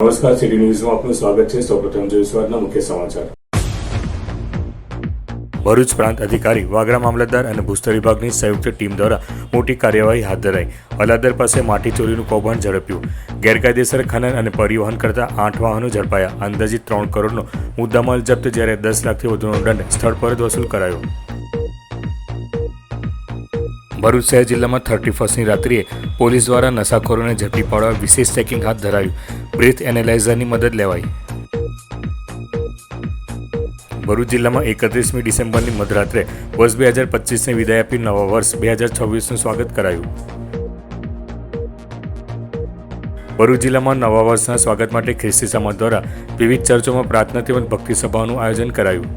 નમસ્કાર, સિટી ન્યૂઝમાં આપનું સ્વાગત છે। સૌપ્રથમ જોઈશું આજના મુખ્ય સમાચાર। ભરૂચ પ્રાંત અધિકારી, વાગરા મામલતદાર અને ભૂસ્તર વિભાગની સંયુક્ત ટીમ દ્વારા મોટી કાર્યવાહી હાથ ધરાઈ। અલાદર પાસે માટી ચોરીનું કૌભાંડ ઝડપ્યું। ગેરકાયદેસર ખનન અને પરિવહન કરતા 8 વાહનો ઝડપાયા। અંદાજિત 3 કરોડનો મુદ્દામાલ જપ્ત, જ્યારે 10 લાખથી વધુનો દંડ સ્થળ પર જ વસૂલ કરાયો। ભરૂચ શહેર જિલ્લામાં 31ની રાત્રિએ પોલીસ દ્વારા નશાખોરોને ઝડપી પાડવા વિશેષ ચેકિંગ હાથ ધરાયું। બ્રેથ એનાલાઇઝરની મદદ લેવાઈ। ભરૂચ જિલ્લામાં 31મી ડિસેમ્બરની મધરાત્રે વર્ષ 2025ને વિદાય આપી નવા વર્ષ 2026નું સ્વાગત કરાયું। ભરૂચ જિલ્લામાં નવા વર્ષના સ્વાગત માટે ખ્રિસ્તી સમાજ દ્વારા વિવિધ ચર્ચોમાં પ્રાર્થના તેમજ ભક્તિ સભાઓનું આયોજન કરાયું।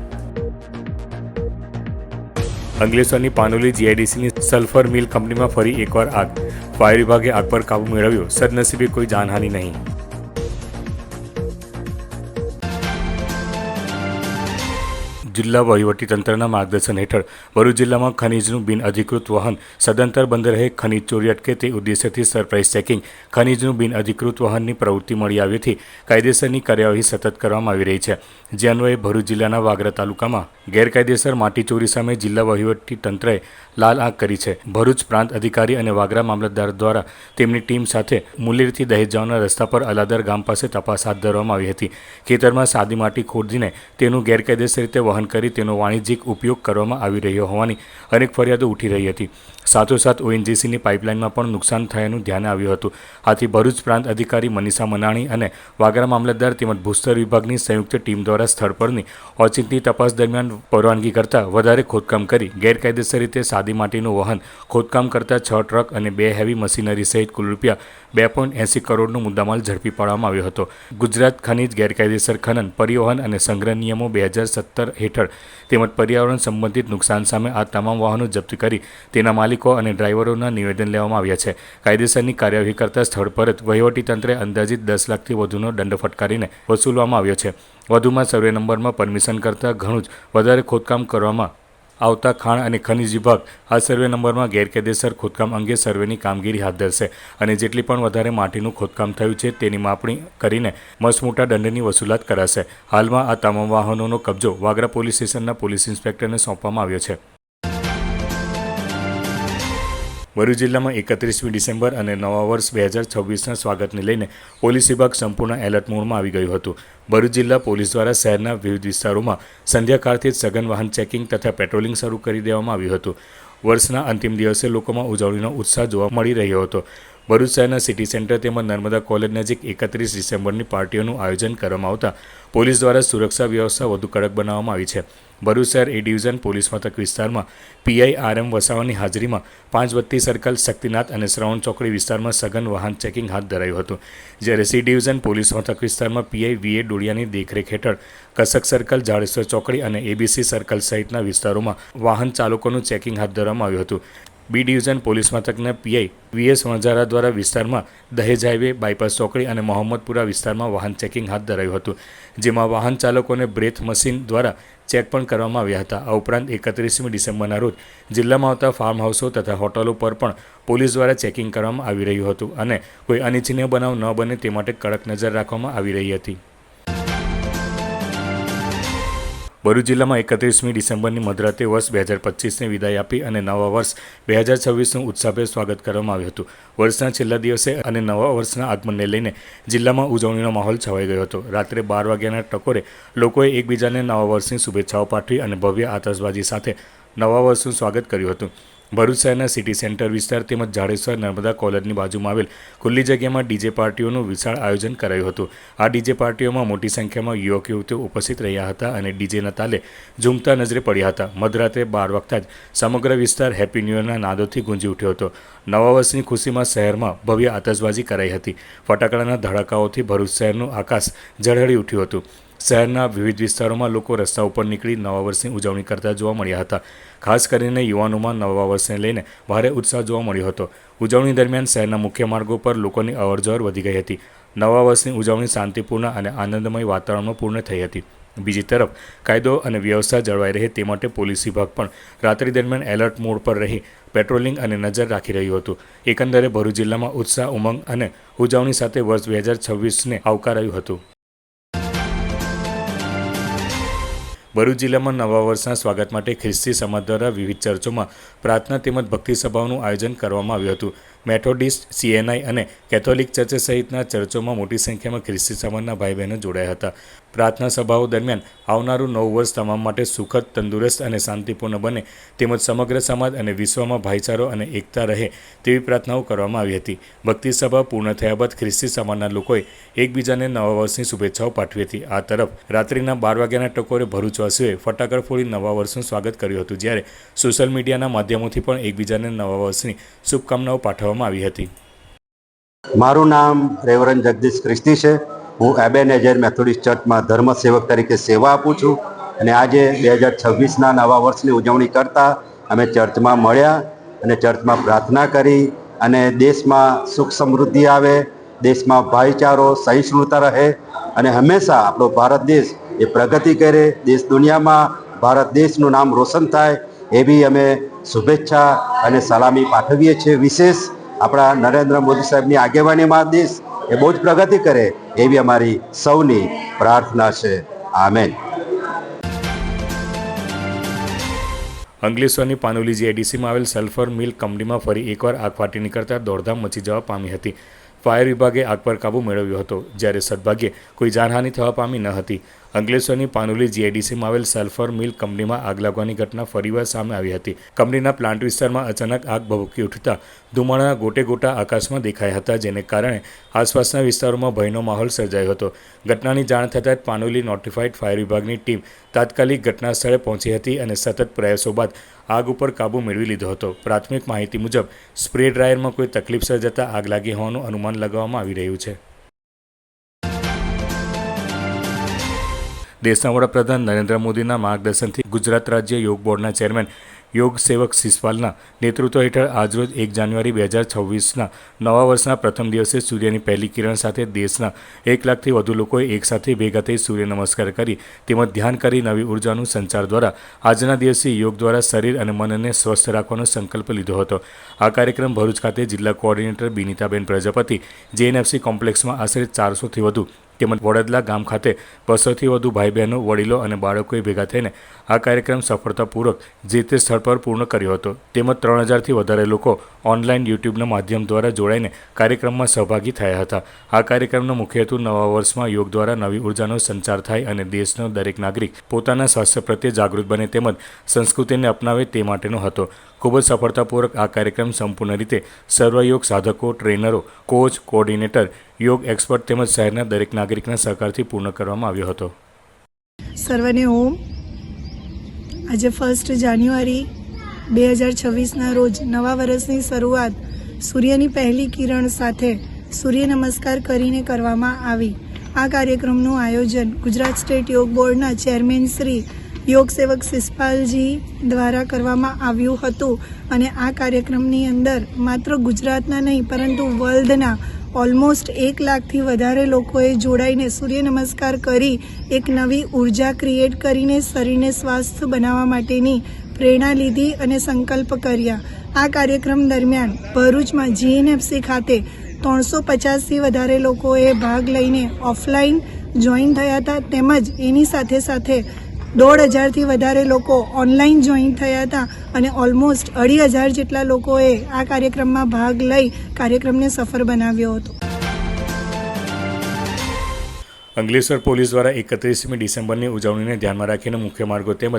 અંકલેશ્વરની પાનોલી જીઆઈડીસીની સલ્ફર મિલ કંપનીમાં ફરી એકવાર આગ। ફાયર વિભાગે આગ પર કાબુ મેળવ્યો। સદનસીબે કોઈ જાનહાનિ નહીં। જિલ્લા વહીવટીતંત્રના માર્ગદર્શન હેઠળ ભરૂચ જિલ્લામાં ખનીજનું બિનઅધિકૃત વહન સદંતર બંધ રહે, ખનીજ ચોરી અટકે તે ઉદ્દેશ્યથી સરપ્રાઇઝ ચેકિંગ, ખનીજનું બિનઅધિકૃત વહનની પ્રવૃત્તિ મળી આવ્યાથી કાયદેસરની કાર્યવાહી સતત કરવામાં આવી રહી છે। જે અન્વયે ભરૂચ જિલ્લાના વાગરા તાલુકામાં ગેરકાયદેસર માટી ચોરી સામે જિલ્લા વહીવટીતંત્રએ લાલ આંખ કરી છે। ભરૂચ પ્રાંત અધિકારી અને વાગરા મામલતદાર દ્વારા તેમની ટીમ સાથે મુલેરથી દહેજ જવાના રસ્તા પર અલાદર ગામ પાસે તપાસ હાથ ધરવામાં આવી હતી। ખેતરમાં સાદી માટી ખોદીને તેનું ગેરકાયદેસર રીતે વહન કરી તેનો વાણિજ્યિક ઉપયોગ કરવામાં આવી રહ્યો હોવાની અનેક ફરિયાદો ઉઠી રહી હતી। સાથોસાથ ઓએનજીસીની પાઇપલાઇનમાં પણ નુકસાન થયાનું ધ્યાને આવ્યું હતું। આથી ભરૂચ પ્રાંત અધિકારી મનીષા મનાણી અને વાગરા મામલતદાર તેમજ ભૂસ્તર વિભાગની સંયુક્ત ટીમ દ્વારા સ્થળ પરની ઓચિંતી તપાસ દરમિયાન પરવાનગી કરતાં વધારે ખોદકામ કરી ગેરકાયદેસર રીતે સાદી માટીનું વહન ખોદકામ કરતા 6 ટ્રક અને 2 હેવી મશીનરી સહિત કુલ રૂપિયા 2.80 કરોડનો મુદ્દામાલ ઝડપી પાડવામાં આવ્યો હતો। ગુજરાત ખનીજ ગેરકાયદેસર ખનન, પરિવહન અને સંગ્રહ નિયમો 2017 હેઠળ તેમજ પર્યાવરણ સંબંધિત નુકસાન સામે આ તમામ વાહનો જપ્ત કરી તેના માલિકો અને ડ્રાઈવરોના નિવેદન લેવામાં આવ્યા છે। કાયદેસરની કાર્યવાહી કરતા સ્થળ પર જ વહીવટીતંત્રે અંદાજિત 10 લાખથી વધુનો દંડ ફટકારીને વસૂલવામાં આવ્યો છે। વધુમાં સર્વે નંબરમાં પરમિશન કરતાં ઘણું જ વધારે ખોદકામ કરવામાં આવતા ખાણ અને ખનીજ વિભાગ આ સર્વે નંબરમાં ગેરકાયદેસર ખોદકામ અંગે સર્વેની કામગીરી હાથ ધરશે અને જેટલી પણ વધારે માટીનું ખોદકામ થયું છે તેની માપણી કરીને મસમોટા દંડની વસૂલાત કરાશે। હાલમાં આ તમામ વાહનોનો કબજો વાગરા પોલીસ સ્ટેશનના પોલીસ ઇન્સ્પેક્ટરને સોંપવામાં આવ્યો છે। ભરૂચ જિલ્લામાં 31મી ડિસેમ્બર અને નવા વર્ષ 2026ના સ્વાગતને લઈને પોલીસ વિભાગ સંપૂર્ણ એલર્ટ મોડમાં આવી ગયું હતું। ભરૂચ જિલ્લા પોલીસ દ્વારા શહેરના વિવિધ વિસ્તારોમાં સંધ્યાકાળથી જ સઘન વાહન ચેકિંગ તથા પેટ્રોલિંગ શરૂ કરી દેવામાં આવ્યું હતું। વર્ષના અંતિમ દિવસે લોકોમાં ઉજવણીનો ઉત્સાહ જોવા મળી રહ્યો હતો। ભરૂચ શહેરના સિટી સેન્ટર તેમજ નર્મદા કોલેજ નજીક 31 ડિસેમ્બરની પાર્ટીઓનું આયોજન કરવામાં આવતા પોલીસ દ્વારા સુરક્ષા વ્યવસ્થા વધુ કડક બનાવવામાં આવી છે। ભરૂચ શહેર એ ડિવિઝન પોલીસ મથક વિસ્તારમાં પીઆઈ આર.એમ. વસાવાની હાજરીમાં 5 બત્તી સર્કલ, શક્તિનાથ અને શ્રવણ ચોકડી વિસ્તારમાં સઘન વાહન ચેકિંગ હાથ ધરાયું હતું। જ્યારે સી ડિવિઝન પોલીસ મથક વિસ્તારમાં પીઆઈ વી.એ. ડોડિયાની દેખરેખ હેઠળ કસક સર્કલ, જાડેશ્વર ચોકડી અને એબીસી સર્કલ સહિતના વિસ્તારોમાં વાહન ચાલકોનું ચેકિંગ હાથ ધરવામાં આવ્યું હતું। બી ડિવિઝન પોલીસ મથકના પીઆઈ વીએસ વણઝારા દ્વારા વિસ્તારમાં દહેજ હાઈવે, બાયપાસ ચોકડી અને મોહમ્મદપુરા વિસ્તારમાં વાહન ચેકિંગ હાથ ધરાયું હતું, જેમાં વાહન ચાલકોને બ્રેથ મશીન દ્વારા ચેક પણ કરવામાં આવ્યા હતા। આ ઉપરાંત 31મી ડિસેમ્બરના રોજ જિલ્લામાં આવતા ફાર્મ હાઉસો તથા હોટલો પર પણ પોલીસ દ્વારા ચેકિંગ કરવામાં આવી રહ્યું હતું અને કોઈ અનિચ્છનીય બનાવ ન બને તે માટે કડક નજર રાખવામાં આવી રહી હતી। ભરૂચ જિલ્લામાં 31મી ડિસેમ્બરની મધરાતે વર્ષ 2025ને વિદાય આપી અને નવા વર્ષ 2026નું ઉત્સાહભેર સ્વાગત કરવામાં આવ્યું હતું। વર્ષના છેલ્લા દિવસે અને નવા વર્ષના આગમનને લઈને જિલ્લામાં ઉજવણીનો માહોલ છવાઈ ગયો હતો। રાત્રે 12 વાગ્યાના ટકોરે લોકોએ એકબીજાને નવા વર્ષની શુભેચ્છાઓ પાઠવી અને ભવ્ય આતશબાજી સાથે નવા વર્ષનું સ્વાગત કર્યું હતું। ભરૂચ શહેરના સિટી સેન્ટર વિસ્તાર તેમજ જાડેશ્વર નર્મદા કોલેજની બાજુમાં આવેલ ખુલ્લી જગ્યામાં ડીજે પાર્ટીઓનું વિશાળ આયોજન કરાયું હતું। આ ડીજે પાર્ટીઓમાં મોટી સંખ્યામાં યુવક યુવતીઓ ઉપસ્થિત રહ્યા હતા અને ડીજેના તાલે ઝૂમતા નજરે પડ્યા હતા। મધરાત્રે 12 વાગતા જ સમગ્ર વિસ્તાર હેપી ન્યૂ યરના નાદોથી ગુંજી ઉઠ્યો હતો। નવા વર્ષની ખુશીમાં શહેરમાં ભવ્ય આતશબાજી કરાઈ હતી। ફટાકડાના ધડાકાઓથી ભરૂચ શહેરનું આકાશ ઝળહળી ઉઠ્યું હતું। શહેરના વિવિધ વિસ્તારોમાં લોકો રસ્તા ઉપર નીકળી નવા વર્ષની ઉજવણી કરતા જોવા મળ્યા હતા। ખાસ કરીને યુવાનોમાં નવા વર્ષને લઈને ભારે ઉત્સાહ જોવા મળ્યો હતો। ઉજવણી દરમિયાન શહેરના મુખ્ય માર્ગો પર લોકોની અવરજવર વધી ગઈ હતી। નવા વર્ષની ઉજવણી શાંતિપૂર્ણ અને આનંદમય વાતાવરણમાં પૂર્ણ થઈ હતી। બીજી તરફ કાયદો અને વ્યવસ્થા જળવાઈ રહે તે માટે પોલીસ વિભાગ પણ રાત્રિ દરમિયાન એલર્ટ મોડ પર રહી પેટ્રોલિંગ અને નજર રાખી રહ્યું હતું. એકંદરે ભરૂચ જિલ્લામાં ઉત્સાહ, ઉમંગ અને ઉજવણી સાથે વર્ષ 2026ને આવકારાયું હતું. ભરૂચ જિલ્લામાં નવા વર્ષના સ્વાગત માટે ખ્રિસ્તી સમાજ દ્વારા વિવિધ ચર્ચોમાં પ્રાર્થના તેમજ ભક્તિ સભાઓનું આયોજન કરવામાં આવ્યું હતું. મેથોડિસ્ટ, CNI અને કેથોલિક ચર્ચ સહિતના ચર્ચોમાં મોટી સંખ્યામાં ખ્રિસ્તી સમાજના ભાઈ બહેનો જોડાયા હતા. પ્રાર્થના સભાઓ દરમિયાન આવનારું નવું વર્ષ તમામ માટે સુખદ, તંદુરસ્ત અને શાંતિપૂર્ણ બને તેમજ સમગ્ર સમાજ અને વિશ્વમાં ભાઈચારો અને એકતા રહે તેવી પ્રાર્થનાઓ કરવામાં આવી હતી. ભક્તિ સભા પૂર્ણ થયા બાદ ખ્રિસ્તી સમાજના લોકોએ એકબીજાને નવા વર્ષની શુભેચ્છાઓ પાઠવી હતી. આ તરફ રાત્રિના 12 વાગ્યાના ટકોરે ભરૂચવાસીઓએ ફટાકડા ફોડી નવા વર્ષનું સ્વાગત કર્યું હતું, જ્યારે સોશિયલ મીડિયાના માધ્યમોથી પણ એકબીજાને નવા વર્ષની શુભકામનાઓ પાઠવવામાં આવી હતી. મારું નામ રેવરન જગદીશ ક્રિસ્તી છે. હું એબેનેઝર મેથોડિસ્ટ ચર્ચમાં ધર્મસેવક તરીકે સેવા આપું છું અને આજે 2026ના નવા વર્ષની ઉજવણી કરતાં અમે ચર્ચમાં મળ્યા અને ચર્ચમાં પ્રાર્થના કરી અને દેશમાં સુખ સમૃદ્ધિ આવે, દેશમાં ભાઈચારો, સહિષ્ણુતા રહે અને હંમેશા આપણો ભારત દેશ એ પ્રગતિ કરે, દેશ દુનિયામાં ભારત દેશનું નામ રોશન થાય એવી અમે શુભેચ્છા અને સલામી પાઠવીએ છીએ. વિશેષ આપણા નરેન્દ્ર મોદી સાહેબની આગેવાનીમાં દેશ એ બહુ જ પ્રગતિ કરે એવી અમારી સૌની પ્રાર્થના છે. આમેન. અંકલેશ્વરની પાનોલી GIDCમાં આવેલ સલ્ફર મિલ કંપનીમાં ફરી એકવાર આગ ફાટી નીકળતા દોડધામ મચી જવા પામી હતી. ફાયર વિભાગે આગ પર કાબૂ મેળવ્યો હતો, જ્યારે સદભાગ્યે કોઈ જાનહાનિ થવા પામી ન હતી. અંકલેશ્વરની પાનોલી GIDCમાં આવેલ સલ્ફર મિલ કંપનીમાં આગ લાગવાની ઘટના ફરીવાર સામે આવી હતી. કંપનીના પ્લાન્ટ વિસ્તારમાં અચાનક આગ ભભૂકી ઉઠતા ધુમાડાના ગોટે ગોટા આકાશમાં દેખાયા હતા, જેને કારણે આસપાસના વિસ્તારોમાં ભયનો માહોલ સર્જાયો હતો. ઘટનાની જાણ થતાં જ પાનોલી નોટિફાઈડ ફાયર વિભાગની ટીમ તાત્કાલિક ઘટના સ્થળે પહોંચી હતી અને સતત પ્રયાસો બાદ આગ ઉપર કાબૂ મેળવી લીધો હતો. પ્રાથમિક માહિતી મુજબ સ્પ્રે ડ્રાયરમાં કોઈ તકલીફ સર્જાતા આગ લાગી હોવાનું અનુમાન લગાવવામાં આવી રહ્યું છે. દેશના વડાપ્રધાન નરેન્દ્ર મોદીના માર્ગદર્શનથી ગુજરાત રાજ્ય યોગ બોર્ડના ચેરમેન યોગ સેવક શિષપાલના નેતૃત્વ હેઠળ આજરોજ 1 જાન્યુઆરી 2026ના નવા વર્ષના પ્રથમ દિવસે સૂર્યની પહેલી કિરણ સાથે દેશના 1 લાખથી વધુ લોકોએ એકસાથે ભેગા થઈ સૂર્ય નમસ્કાર કરી તેમજ ધ્યાન કરી નવી ઉર્જાનું સંચાર દ્વારા આજના દિવસે યોગ દ્વારા શરીર અને મનને સ્વસ્થ રાખવાનો સંકલ્પ લીધો હતો. આ કાર્યક્રમ ભરૂચ ખાતે જિલ્લા કોઓર્ડિનેટર બિનિતાબેન પ્રજાપતિ, JNFC કોમ્પ્લેક્સમાં આશરે 400થી વધુ તેમજ વડદલા ગામ ખાતે 200થી વધુ ભાઈ બહેનો, વડીલો અને બાળકોએ ભેગા થઈને આ કાર્યક્રમ સફળતાપૂર્વક જે તે સ્થળ પર પૂર્ણ કર્યો હતો. તેમજ 3000થી વધારે લોકો ઓનલાઈન યુટ્યુબના માધ્યમ દ્વારા જોડાઈને કાર્યક્રમમાં સહભાગી થયા હતા. આ કાર્યક્રમનો મુખ્ય હેતુ નવા વર્ષમાં યોગ દ્વારા નવી ઉર્જાનો સંચાર થાય અને દેશનો દરેક નાગરિક પોતાના સ્વાસ્થ્ય પ્રત્યે જાગૃત બને તેમજ સંસ્કૃતિને અપનાવે તે માટેનો હતો. ખૂબ જ સફળતાપૂર્વક આ કાર્યક્રમ સંપૂર્ણ રીતે સર્વયોગ સાધકો, ટ્રેનરો, કોચ, કોઓર્ડિનેટર, યોગ એક્સપર્ટ તેમજ શહેરના દરેક નાગરિકના સહકારથી પૂર્ણ કરવામાં આવ્યો હતો. સર્વને ઓમ. આજે 1 જાન્યુઆરી 2026ના રોજ નવા વર્ષની શરૂઆત સૂર્યની પહેલી કિરણ સાથે સૂર્ય નમસ્કાર કરીને કરવામાં આવી. આ કાર્યક્રમનું આયોજન ગુજરાત સ્ટેટ યોગ બોર્ડના ચેરમેન શ્રી યોગ સેવક શિષપાલજી દ્વારા કરવામાં આવ્યું હતું અને આ કાર્યક્રમની અંદર માત્ર ગુજરાતના નહીં પરંતુ વર્લ્ડના ઓલમોસ્ટ 1 લાખથી વધારે લોકોએ જોડાઈને સૂર્ય નમસ્કાર કરી એક નવી ઉર્જા ક્રિએટ કરીને શરીરને સ્વાસ્થ્ય બનાવવા માટેની પ્રેરણા લીધી અને સંકલ્પ કર્યા. આ કાર્યક્રમ દરમિયાન ભરૂચમાં JNFC ખાતે 350થી વધારે લોકોએ ભાગ લઈને ઓફલાઈન જોઈન થયા હતા તેમજ એની સાથે સાથે 1500થી વધારે લોકો ઓનલાઈન જોઈન થયા હતા અને ઓલમોસ્ટ 2500 જેટલા લોકોએ આ કાર્યક્રમમાં ભાગ લઈ કાર્યક્રમને સફળ બનાવ્યો હતો. અંકલેશ્વર પોલીસ દ્વારા 31મી ડિસેમ્બરની ઉજવણીને ધ્યાનમાં રાખીને મુખ્ય માર્ગો તેમજ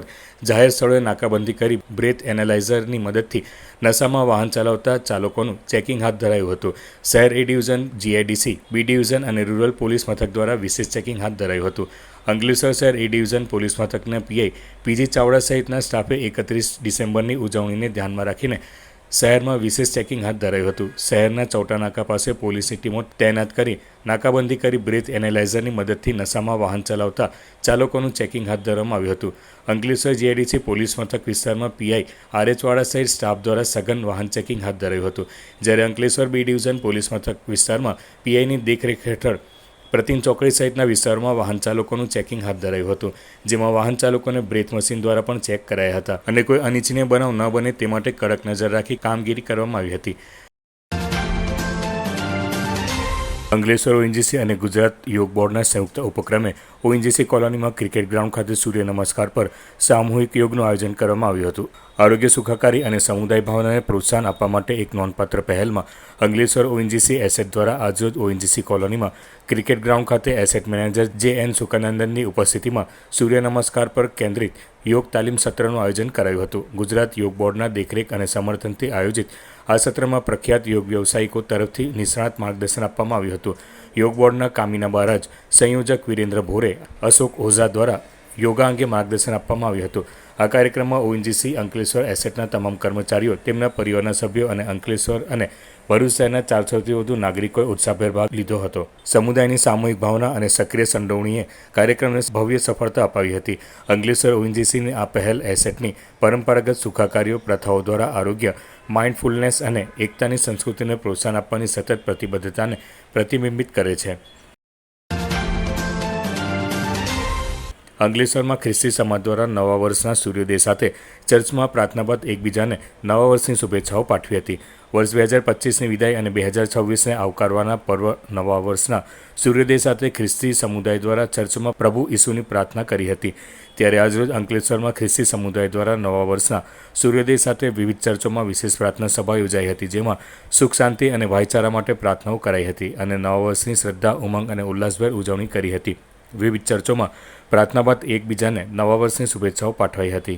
જાહેર સ્થળોએ નાકાબંધી કરી બ્રેથ એનાલાઇઝરની મદદથી નશામાં વાહન ચલાવતા ચાલકોનું ચેકિંગ હાથ ધરાયું હતું. શહેર A division, GIDC, B division અને રૂરલ પોલીસ મથક દ્વારા વિશેષ ચેકિંગ હાથ ધરાયું હતું. અંકલેશ્વર શહેર A ડિવિઝન પોલીસ મથકના PI PG ચાવડા સહિતના સ્ટાફે 31 ડિસેમ્બરની ઉજવણીને ધ્યાનમાં રાખીને શહેરમાં વિશેષ ચેકિંગ હાથ ધરાયું હતું. શહેરના ચૌટા નાકા પાસે પોલીસની ટીમો તૈનાત કરી નાકાબંધી કરી બ્રેથ એનાલાઇઝરની મદદથી નશામાં વાહન ચલાવતા ચાલકોનું ચેકિંગ હાથ ધરવામાં આવ્યું હતું. અંકલેશ્વર GIDC પોલીસ મથક વિસ્તારમાં PI RH વાળા સહિત સ્ટાફ દ્વારા સઘન વાહન ચેકિંગ હાથ ધરાયું હતું. જ્યારે અંકલેશ્વર B ડિવિઝન પોલીસ મથક વિસ્તારમાં PIની દેખરેખ હેઠળ પ્રતિન ચોકડી સહિતના વિસ્તારોમાં વાહન ચાલકોનું ચેકિંગ હાથ ધરાયું હતું, જેમાં વાહન ચાલકોને બ્રેથ મશીન દ્વારા પણ ચેક કરાયા હતા અને કોઈ અનિચ્છનીય બનાવ ન બને તે માટે કડક નજર રાખી કામગીરી કરવામાં આવી હતી. અંકલેશ્વર ઓએનજીસી અને ગુજરાત યોગ બોર્ડના સંયુક્ત ઉપક્રમે ઓએનજીસી કોલોનીમાં ક્રિકેટ ગ્રાઉન્ડ ખાતે સૂર્ય નમસ્કાર પર સામૂહિક યોગનું આયોજન કરવામાં આવ્યું હતું. આરોગ્ય સુખાકારી અને સમુદાય ભાવનાને પ્રોત્સાહન આપવા માટે એક નોંધપાત્ર પહેલમાં અંકલેશ્વર ઓએનજીસી એસેટ દ્વારા આજરોજ ઓએનજીસી કોલોનીમાં ક્રિકેટ ગ્રાઉન્ડ ખાતે એસેટ મેનેજર જે.એન. સુકાનંદનની ઉપસ્થિતિમાં સૂર્ય નમસ્કાર પર કેન્દ્રિત યોગ તાલીમ સત્રનું આયોજન કરાયું હતું. ગુજરાત યોગ બોર્ડના દેખરેખ અને સમર્થનથી આયોજિત આ સત્રમાં પ્રખ્યાત યોગ વ્યવસાયિકો તરફથી નિષ્ણાત માર્ગદર્શન આપવામાં આવ્યું હતું. યોગ બોર્ડના કામિના બારાજ, સંયોજક વિરેન્દ્ર ભોરે, અશોક ઓઝા દ્વારા યોગા અંગે માર્ગદર્શન આપવામાં આવ્યું હતું. આ કાર્યક્રમમાં ઓએનજીસી અંકલેશ્વર એસેટના તમામ કર્મચારીઓ, તેમના પરિવારના સભ્યો અને અંકલેશ્વર અને ભરૂચ શહેરના 400થી વધુ નાગરિકોએ ઉત્સાહભેર ભાગ લીધો હતો. સમુદાયની સામૂહિક ભાવના અને સક્રિય સંડોવણીએ કાર્યક્રમને ભવ્ય સફળતા અપાવી હતી. અંકલેશ્વર ઓએનજીસીની આ પહેલ એસેટની પરંપરાગત સુખાકારીઓ પ્રથાઓ દ્વારા આરોગ્ય, માઇન્ડફુલનેસ અને એકતાની સંસ્કૃતિને પ્રોત્સાહન આપવાની સતત પ્રતિબદ્ધતાને પ્રતિબિંબિત કરે છે. અંકલેશ્વરમાં ખ્રિસ્તી સમાજ દ્વારા નવા વર્ષના સૂર્યોદય સાથે ચર્ચમાં પ્રાર્થના બાદ એકબીજાને નવા વર્ષની શુભેચ્છાઓ પાઠવી હતી. વર્ષ 2025ની વિદાય અને 2026ને આવકારવાના પર્વ નવા વર્ષના સૂર્યોદય સાથે ખ્રિસ્તી સમુદાય દ્વારા ચર્ચમાં પ્રભુ ઈસુની પ્રાર્થના કરી હતી. ત્યારે આજરોજ અંકલેશ્વરમાં ખ્રિસ્તી સમુદાય દ્વારા નવા વર્ષના સૂર્યોદય સાથે વિવિધ ચર્ચોમાં વિશેષ પ્રાર્થના સભા યોજાઈ હતી, જેમાં સુખ શાંતિ અને ભાઈચારા માટે પ્રાર્થનાઓ કરાઈ હતી અને નવા વર્ષની શ્રદ્ધા, ઉમંગ અને ઉલ્લાસભેર ઉજવણી કરી હતી. વિવિધ ચર્ચોમાં પ્રાર્થના બાદ એકબીજાને નવા વર્ષની શુભેચ્છાઓ પાઠવાઈ હતી.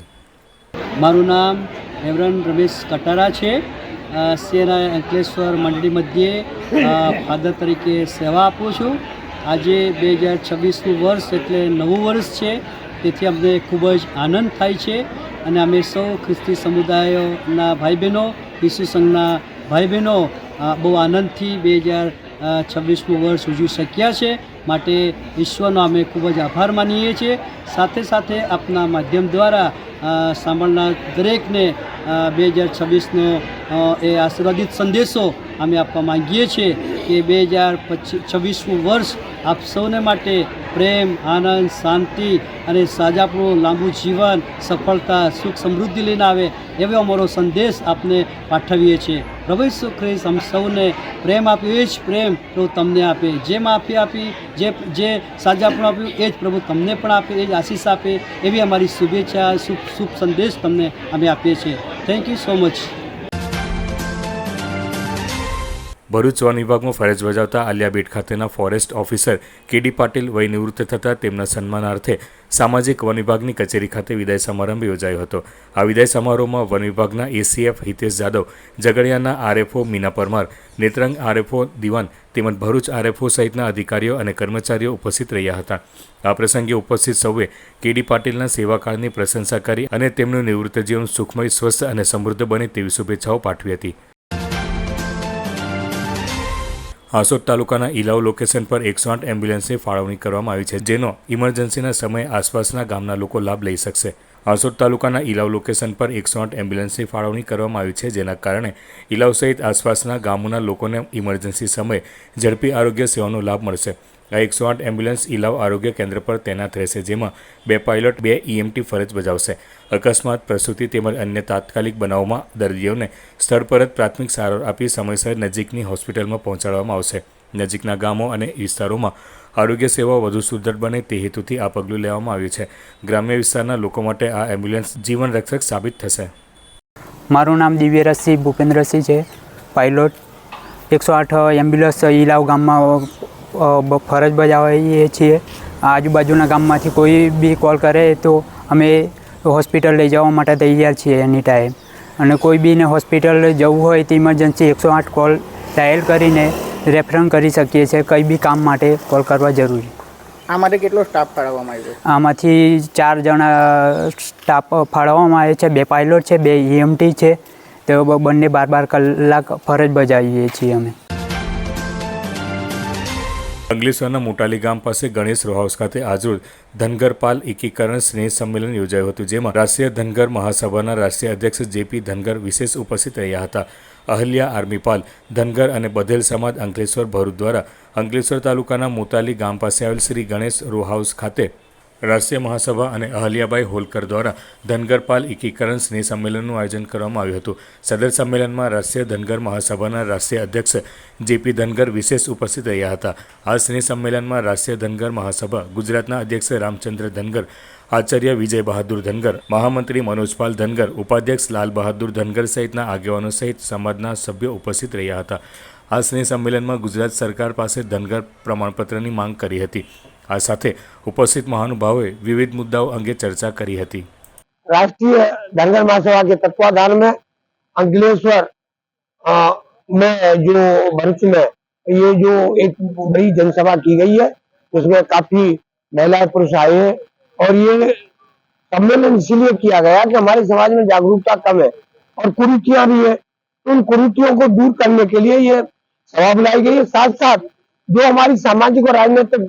મારું નામ રેવરન્ડ રમેશ કટારા છે. સેના અંકલેશ્વર મંડળી મધ્યે ફાધર તરીકે સેવા આપું છું. આજે 2026નું વર્ષ એટલે નવું વર્ષ છે, તેથી અમને ખૂબ જ આનંદ થાય છે અને અમે સૌ ખ્રિસ્તી સમુદાયોના ભાઈ બહેનો, ઈસુ સંઘના ભાઈ બહેનો બહુ આનંદથી 2026નું વર્ષ ઉજવી શક્યા છે. માટે ઈશ્વરનો અમે ખૂબ જ આભાર માનીએ છીએ. સાથે સાથે આપના માધ્યમ દ્વારા સાંભળનાર દરેકને 2026નો એ આશીર્વાદિત સંદેશો અમે આપવા માંગીએ છીએ કે 2026નું વર્ષ આપ સૌને માટે પ્રેમ, આનંદ, શાંતિ અને સાજાપણું, લાંબુ જીવન, સફળતા, સુખ, સમૃદ્ધિ લઈને આવે એવો અમારો સંદેશ આપને પાઠવીએ છીએ. પ્રભુ ઈસુ ખ્રિસ્ત અમ સૌને પ્રેમ આપ્યો, એ જ પ્રેમ પ્રભુ તમને આપે. જે માફી આપી, જે સાજાપણું આપ્યું એ જ પ્રભુ તમને પણ આપે, એ જ આશીષ આપે, એવી અમારી શુભેચ્છા, શુભ સંદેશ તમને અમે આપીએ છીએ. Thank you so much. Bharuch one વિભાગમાં ફરજ બજાવતા આલિયાબેટ ખાતેના ફોરેસ્ટ ઓફિસર કે.ડી. પાટીલ વય નિવૃત્ત થતાં તેમના સન્માનાર્થે સામાજિક વન વિભાગની કચેરી ખાતે વિદાય સમારંભ યોજાયો હતો. આ વિદાય સમારોહમાં વન વિભાગના એસીએફ હિતેશ જાદવ, ઝઘડિયાના આરએફઓ મીના પરમાર, નેત્રંગ આરએફઓ દિવાન તેમજ ભરૂચ આરએફઓ સહિતના અધિકારીઓ અને કર્મચારીઓ ઉપસ્થિત રહ્યા હતા. આ પ્રસંગે ઉપસ્થિત સૌએ કે.ડી. પાટીલના સેવાકાળની પ્રશંસા કરી અને તેમનું નિવૃત્ત જીવન સુખમય, સ્વસ્થ અને સમૃદ્ધ બને તેવી શુભેચ્છાઓ પાઠવી હતી. હાંસોદ તાલુકાના ઇલાવ લોકેશન પર 108 એમ્બ્યુલન્સની ફાળવણી કરવામાં આવી છે, જેનો ઇમરજન્સીના સમયે આસપાસના ગામના લોકો લાભ લઈ શકશે. હાંસોદ તાલુકાના ઇલાવ લોકેશન પર 108 એમ્બ્યુલન્સની ફાળવણી કરવામાં આવી છે, જેના કારણે ઇલાવ સહિત આસપાસના ગામોના લોકોને ઇમરજન્સી સમયે ઝડપી આરોગ્ય સેવાનો લાભ મળશે. આ 108 એમ્બ્યુલન્સ ઇલાવ આરોગ્ય કેન્દ્ર પર તૈનાત રહેશે, જેમાં 2 પાયલોટ, 2 EMT ફરજ બજાવશે. અકસ્માત, પ્રસૂતિ તેમજ અન્ય તાત્કાલિક બનાવોમાં દર્દીઓને સ્થળ પર જ પ્રાથમિક સારવાર આપી સમયસર નજીકની હોસ્પિટલમાં પહોંચાડવામાં આવશે. નજીકના ગામો અને વિસ્તારોમાં આરોગ્ય સેવાઓ વધુ સુદૃઢ બને તે હેતુથી આ પગલું લેવામાં આવ્યું છે. ગ્રામ્ય વિસ્તારના લોકો માટે આ એમ્બ્યુલન્સ જીવન રક્ષક સાબિત થશે. મારું નામ દિવ્યરાજસિંહ ભૂપેન્દ્રસિંહ છે. પાયલોટ 108 એમ્બ્યુલન્સ ઇલાવ ગામમાં ફરજ બજાવીએ છીએ. આજુબાજુના ગામમાંથી કોઈ બી કોલ કરે તો અમે હોસ્પિટલ લઈ જવા માટે તૈયાર છીએ એની ટાઈમ. અને કોઈ બીને હોસ્પિટલ જવું હોય તો ઇમરજન્સી 108 કોલ ડાયલ કરીને રેફરન્સ કરી શકીએ છીએ. કંઈ બી કામ માટે કોલ કરવા જરૂરી. આ માટે કેટલો સ્ટાફ ફાળવવામાં આવ્યો? આમાંથી 4 જણા સ્ટાફ ફાળવવામાં આવે છે. 2 પાયલોટ છે, 2 EMT છે. તો બંને 12 કલાક ફરજ બજાવીએ છીએ અમે. અંકલેશ્વરના મોટાલી ગામ પાસે ગણેશ રો હાઉસ ખાતે આજરોજ ધનગર પાલ એકીકરણ સ્નેહ સંમેલન યોજાયું હતું, જેમાં રાષ્ટ્રીય ધનગર મહાસભાના રાષ્ટ્રીય અધ્યક્ષ JP ધનગર વિશેષ ઉપસ્થિત રહ્યા હતા. અહલ્યા આર્મીપાલ ધનગર અને બધેલ સમાજ અંકલેશ્વર ભરૂચ દ્વારા અંકલેશ્વર તાલુકાના મોતાલી ગામ પાસે આવેલ શ્રી ગણેશ રો હાઉસ ખાતે રાષ્ટ્રીય મહાસભા અને અહલ્યાબાઈ હોલકર દ્વારા ધનગરપાલ એકીકરણ સ્નેહ સંમેલનનું આયોજન કરવામાં આવ્યું હતું. સદર સંમેલનમાં રાષ્ટ્રીય ધનગર મહાસભાના રાષ્ટ્રીય અધ્યક્ષ જેપી ધનગર વિશેષ ઉપસ્થિત રહ્યા હતા. આ સ્નેહ સંમેલનમાં રાષ્ટ્રીય ધનગર મહાસભા ગુજરાતના અધ્યક્ષ રામચંદ્ર ધનગર, આચાર્ય વિજય બહાદુર ધનગર, મહામંત્રી મનોજપાલ ધનગર, ઉપાધ્યક્ષ લાલ બહાદુર ધનગર સહિતના આગેવાનો સહિત સમાજના સભ્યો ઉપસ્થિત રહ્યા હતા. આ સ્નેહ સંમેલનમાં ગુજરાત સરકાર પાસે ધનગર પ્રમાણપત્રની માંગ કરી હતી. આ સાથે ઉપસ્થિત મહાનુભાવોએ વિવિધ मुद्दाओं अंगे चर्चा करी હતી. राष्ट्रीय धनगर महासभा के तत्वाधान में अंकलेश्वर में जो भरूच में ये जो एक बड़ी जनसभा की गई है उसमें काफी महिलाएं पुरुष आए हैं और ये सम्मेलन इसलिए किया गया कि हमारे समाज में जागरूकता कम है और कुरीतियां भी है. उन कुरीतियों को दूर करने के लिए ये सभा बुलाई गई है. साथ साथ जो हमारी सामाजिक और राजनीतिक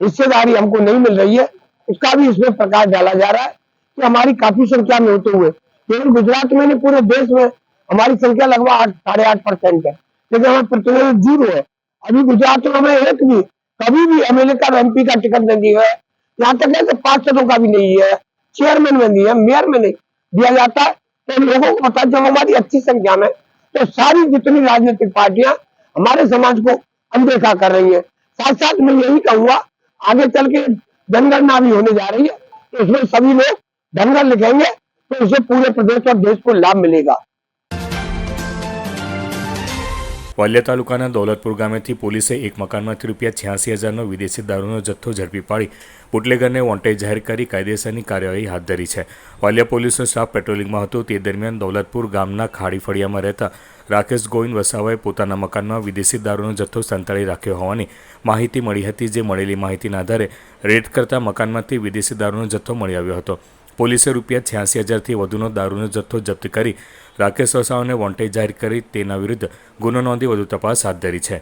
हिस्सेदारी हमको नहीं मिल रही है उसका भी इसमें प्रकाश डाला जा रहा है कि हमारी काफी संख्या में होते हुए केवल गुजरात में नहीं पूरे देश में हमारी संख्या लगभग 8.5% है, लेकिन हमें प्रतिनिधि 0 है. अभी गुजरात में हमें एक भी कभी भी एमएलए का एमपी का टिकट नहीं दिया है. यहाँ तक है कि पार्षदों का भी नहीं है, चेयरमैन में नहीं है, मेयर में नहीं दिया जाता है. तो लोगों को पता जब हमारी अच्छी संख्या में तो सारी जितनी राजनीतिक पार्टियां हमारे समाज को अनदेखा कर रही है. साथ साथ मैं यही कहूंगा आगे चल के जनगणना भी होने जा रही है तो उसमें सभी लोग धनगर लिखेंगे तो उससे पूरे प्रदेश और देश को लाभ मिलेगा. વાલિયા તાલુકાના દૌલતપુર ગામેથી પોલીસે એક મકાનમાંથી ₹86,000નો વિદેશી દારૂનો જથ્થો ઝડપી પાડી બુટલેગરને વોન્ટેડ જાહેર કરી કાયદેસરની કાર્યવાહી હાથ ધરી છે. વાલિયા પોલીસનો સ્ટાફ પેટ્રોલિંગમાં હતો તે દરમિયાન દૌલતપુર ગામના ખાડી ફળિયામાં રહેતા રાકેશ ગોવિંદ વસાવાએ પોતાના મકાનમાં વિદેશી દારૂનો જથ્થો સંતાડી રાખ્યો હોવાની માહિતી મળી હતી. જે મળેલી માહિતીના આધારે રેડ કરતા મકાનમાંથી વિદેશી દારૂનો જથ્થો મળી આવ્યો હતો. પોલીસે ₹86,000થી વધુનો દારૂનો જથ્થો જપ્ત કરી રાકેશ વસાવાને વોન્ટેડ જાહેર કરી તેના વિરુદ્ધ ગુનો નોંધી વધુ તપાસ હાથ ધરી છે.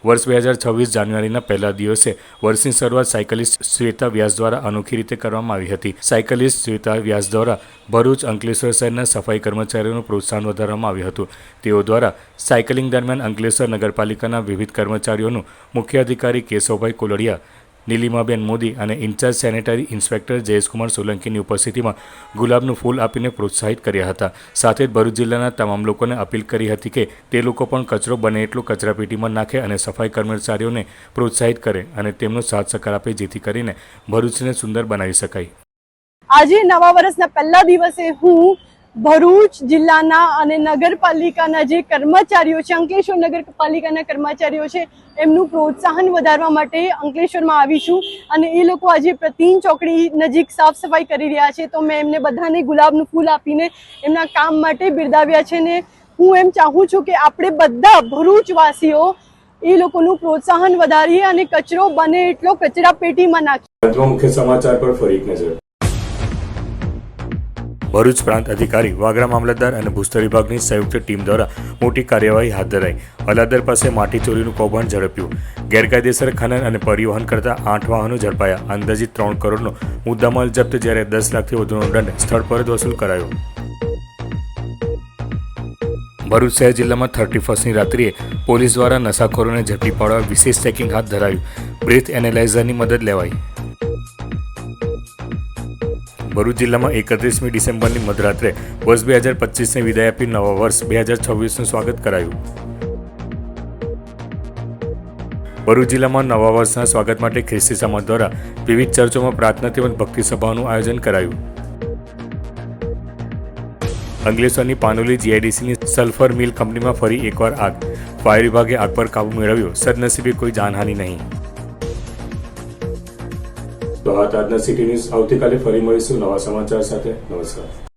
વર્ષ 2026 જાન્યુઆરીના પહેલા દિવસે વર્ષની શરૂઆત સાયકલિસ્ટ શ્વેતા વ્યાસ દ્વારા અનોખી રીતે કરવામાં આવી હતી. સાયકલિસ્ટ શ્વેતા વ્યાસ દ્વારા ભરૂચ અંકલેશ્વર શહેરના સફાઈ કર્મચારીઓનું પ્રોત્સાહન વધારવામાં આવ્યું હતું. તેઓ દ્વારા સાયકલિંગ દરમિયાન અંકલેશ્વર નગરપાલિકાના વિવિધ કર્મચારીઓનું મુખ્ય અધિકારી કેશવભાઈ કોલડિયા, નીલિમાબેન મોદી અને ઇન્ચાર્જ સેનેટરી ઇન્સ્પેક્ટર જયેશકુમાર સોલંકીની ઉપસ્થિતિમાં ગુલાબનું ફૂલ આપીને પ્રોત્સાહિત કર્યા હતા. સાથે જ ભરૂચ જિલ્લાના તમામ લોકોને અપીલ કરી હતી કે તે લોકો પણ કચરો બને એટલો કચરાપેટીમાં નાખે અને સફાઈ કર્મચારીઓને પ્રોત્સાહિત કરે અને તેમનો સાથ સહકાર આપે જેથી કરીને ભરૂચને સુંદર બનાવી શકાય. આજે નવા વર્ષના પહેલા દિવસે હું ભરૂચ જિલ્લાના અને નગરપાલિકાના જે કર્મચારીઓ છે, અંકલેશ્વર નગરપાલિકાના કર્મચારીઓ છે, એમનું પ્રોત્સાહન વધારવા માટે અંકલેશ્વરમાં આવી છું અને એ લોકો આજે પ્રતિન ચોકડી નજીક સાફ સફાઈ કરી રહ્યા છે. તો મેં એમને બધાને ગુલાબનું ફૂલ આપીને એમના કામ માટે બિરદાવ્યા છે ને હું એમ ચાહું છું કે આપણે બધા ભરૂચવાસીઓ એ લોકોનું પ્રોત્સાહન વધારીએ અને કચરો બને એટલો કચરા પેટીમાં નાખીએ. મુખ્ય સમાચાર પર ફરી એક નજર. ભરૂચ પ્રાંત અધિકારી, વાગરા મામલતદાર અને ભૂસ્તર વિભાગની સંયુક્ત ટીમ દ્વારા મોટી કાર્યવાહી હાથ ધરાઈ. અલાદર પાસે માટી ચોરીનું કૌભાંડ ઝડપ્યું. ગેરકાયદેસર ખનન અને પરિવહન કરતા 8 વાહનો ઝડપાયા. અંદાજિત 3 કરોડનો મુદ્દામાલ જપ્ત, જ્યારે 10 લાખથી વધુનો દંડ સ્થળ પર જ વસૂલ કરાયો. ભરૂચ શહેર જિલ્લામાં 31ની રાત્રિએ પોલીસ દ્વારા નશાખોરોને ઝડપી પાડવા વિશેષ ચેકિંગ હાથ ધરાયું. બ્રેથ એનાલાઇઝરની મદદ લેવાઈ. ભરૂચ જિલ્લામાં 31મી ડિસેમ્બરની મધરાત્રે વર્ષ 2025ને વિદાય આપી નવા વર્ષ 2026નું સ્વાગત કરાયું. ભરૂચ જિલ્લામાં નવા વર્ષના સ્વાગત માટે ખ્રિસ્તી સમાજ દ્વારા વિવિધ ચર્ચોમાં પ્રાર્થના તેમજ ભક્તિ સભાઓનું આયોજન કરાયું. અંકલેશ્વરની પાનોલી જીઆઈડીસીની સલ્ફર મિલ કંપનીમાં ફરી એકવાર આગ. ફાયર વિભાગે આગ પર કાબુ મેળવ્યો. સદનસીબે કોઈ જાનહાનિ નહીં. તો આ આજના સિટી ન્યૂઝ. આવતીકાલે ફરી મળીશું નવા સમાચાર સાથે. નમસ્કાર.